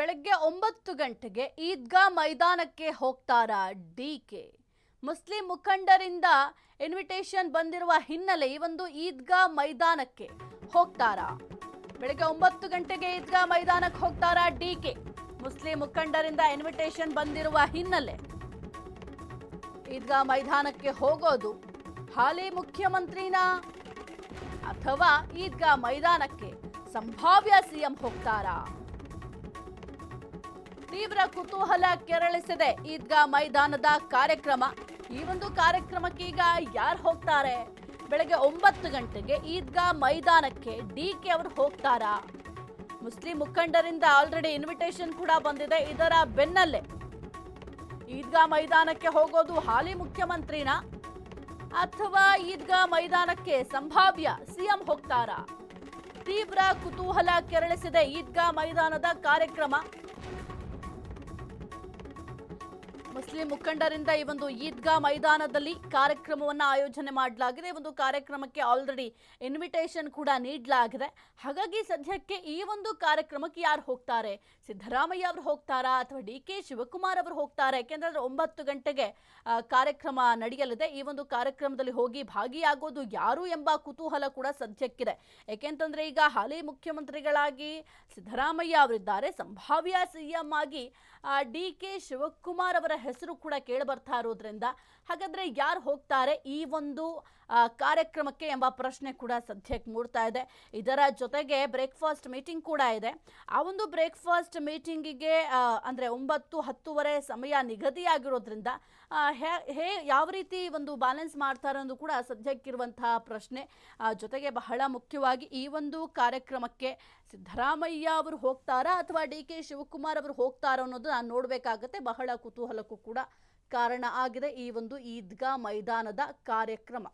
ಬೆಳಗ್ಗೆ 9 ಗಂಟೆಗೆ ಈದ್ಗಾ ಮೈದಾನಕ್ಕೆ ಹೋಗ್ತಾರಾ ಡಿಕೆ? ಮುಸ್ಲಿಂ ಮುಖಂಡರಿಂದ ಇನ್ವಿಟೇಷನ್ ಬಂದಿರುವ ಹಿನ್ನೆಲೆ ಈ ಒಂದು ಈದ್ಗಾ ಮೈದಾನಕ್ಕೆ ಹೋಗ್ತಾರಾ? ಬೆಳಗ್ಗೆ 9 ಗಂಟೆಗೆ ಈದ್ಗಾ ಮೈದಾನಕ್ಕೆ ಹೋಗ್ತಾರಾ ಡಿಕೆ? ಮುಸ್ಲಿಂ ಮುಖಂಡರಿಂದ ಇನ್ವಿಟೇಷನ್ ಬಂದಿರುವ ಹಿನ್ನೆಲೆ ಈದ್ಗಾ ಮೈದಾನಕ್ಕೆ ಹೋಗೋದು ಹಾಲಿ ಮುಖ್ಯಮಂತ್ರಿನ ಅಥವಾ ಈದ್ಗಾ ಮೈದಾನಕ್ಕೆ ಸಂಭಾವ್ಯ ಸಿಎಂ ಹೋಗ್ತಾರಾ? ತೀವ್ರ ಕುತೂಹಲ ಕೆರಳಿಸಿದೆ ಈದ್ಗಾ ಮೈದಾನದ ಕಾರ್ಯಕ್ರಮ. ಈ ಒಂದು ಕಾರ್ಯಕ್ರಮಕ್ಕೆ ಈಗ ಯಾರು ಹೋಗ್ತಾರೆ? ಬೆಳಗ್ಗೆ 9 ಗಂಟೆಗೆ ಈದ್ಗಾ ಮೈದಾನಕ್ಕೆ ಡಿಕೆ ಅವರು ಹೋಗ್ತಾರಾ? ಮುಸ್ಲಿಂ ಮುಖಂಡರಿಂದ ಆಲ್ರೆಡಿ ಇನ್ವಿಟೇಷನ್ ಕೂಡ ಬಂದಿದೆ. ಇದರ ಬೆನ್ನಲ್ಲೇ ಈದ್ಗಾ ಮೈದಾನಕ್ಕೆ ಹೋಗೋದು ಹಾಲಿ ಮುಖ್ಯಮಂತ್ರಿನ ಅಥವಾ ಈದ್ಗಾ ಮೈದಾನಕ್ಕೆ ಸಂಭಾವ್ಯ ಸಿಎಂ ಹೋಗ್ತಾರಾ? ತೀವ್ರ ಕುತೂಹಲ ಕೆರಳಿಸಿದೆ ಈದ್ಗಾ ಮೈದಾನದ ಕಾರ್ಯಕ್ರಮ. ಮುಸ್ಲಿಂ ಮುಖಂಡರಿಂದ ಈ ಒಂದು ಈದ್ಗಾ ಮೈದಾನದಲ್ಲಿ ಕಾರ್ಯಕ್ರಮವನ್ನ ಆಯೋಜನೆ ಮಾಡಲಾಗಿದೆ. ಈ ಒಂದು ಕಾರ್ಯಕ್ರಮಕ್ಕೆ ಆಲ್ರೆಡಿ ಇನ್ವಿಟೇಷನ್ ಕೂಡ ನೀಡಲಾಗಿದೆ. ಹಾಗಾಗಿ ಸದ್ಯಕ್ಕೆ ಈ ಒಂದು ಕಾರ್ಯಕ್ರಮಕ್ಕೆ ಯಾರು ಹೋಗ್ತಾರೆ? ಸಿದ್ದರಾಮಯ್ಯ ಅವರು ಹೋಗ್ತಾರಾ ಅಥವಾ ಡಿಕೆ ಶಿವಕುಮಾರ್ ಅವರು ಹೋಗ್ತಾರೆ? ಯಾಕೆಂದ್ರೆ 9 ಗಂಟೆಗೆ ಕಾರ್ಯಕ್ರಮ ನಡೆಯಲಿದೆ. ಈ ಒಂದು ಕಾರ್ಯಕ್ರಮದಲ್ಲಿ ಹೋಗಿ ಭಾಗಿಯಾಗೋದು ಯಾರು ಎಂಬ ಕುತೂಹಲ ಕೂಡ ಸದ್ಯಕ್ಕಿದೆ. ಯಾಕೆಂತಂದ್ರೆ ಈಗ ಹಾಲಿ ಮುಖ್ಯಮಂತ್ರಿಗಳಾಗಿ ಸಿದ್ದರಾಮಯ್ಯ ಅವರಿದ್ದಾರೆ. ಸಂಭಾವ್ಯ ಸಿಎಂ ಆಗಿ ಡಿಕೆ ಶಿವಕುಮಾರ್ ಅವರ ಹೆಸರು ಕೂಡ ಕೇಳಿ ಬರ್ತಾ ಇರೋದ್ರಿಂದ ಹಾಗಾದ್ರೆ ಯಾರು ಹೋಗ್ತಾರೆ ಈ ಒಂದು ಕಾರ್ಯಕ್ರಮಕ್ಕೆ ಎಂಬ ಪ್ರಶ್ನೆ ಕೂಡ ಸದ್ಯಕ್ಕೆ ಮೂಡ್ತಾ ಇದೆ. ಇದರ ಜೊತೆಗೆ ಬ್ರೇಕ್ಫಾಸ್ಟ್ ಮೀಟಿಂಗ್ ಕೂಡ ಇದೆ. ಆ ಒಂದು ಬ್ರೇಕ್ಫಾಸ್ಟ್ ಮೀಟಿಂಗಿಗೆ ಅಂದರೆ 9-10ವರೆ ಸಮಯ ನಿಗದಿಯಾಗಿರೋದ್ರಿಂದ ಯಾವ ರೀತಿ ಒಂದು ಬ್ಯಾಲೆನ್ಸ್ ಮಾಡ್ತಾರೆ ಅನ್ನೋದು ಕೂಡ ಸದ್ಯಕ್ಕಿರುವಂತಹ ಪ್ರಶ್ನೆ. ಜೊತೆಗೆ ಬಹಳ ಮುಖ್ಯವಾಗಿ ಈ ಒಂದು ಕಾರ್ಯಕ್ರಮಕ್ಕೆ ಸಿದ್ದರಾಮಯ್ಯ ಅವರು ಹೋಗ್ತಾರಾ ಅಥವಾ ಡಿಕೆ ಶಿವಕುಮಾರ್ ಅವರು ಹೋಗ್ತಾರಾ ಅನ್ನೋದು ನಾನು ನೋಡಬೇಕಾಗತ್ತೆ. ಬಹಳ ಕುತೂಹಲಕ್ಕೂ ಕೂಡ ಕಾರಣ ಆಗಿದೆ ಈ ಒಂದು ಈದ್ಗಾ ಮೈದಾನದ ಕಾರ್ಯಕ್ರಮ.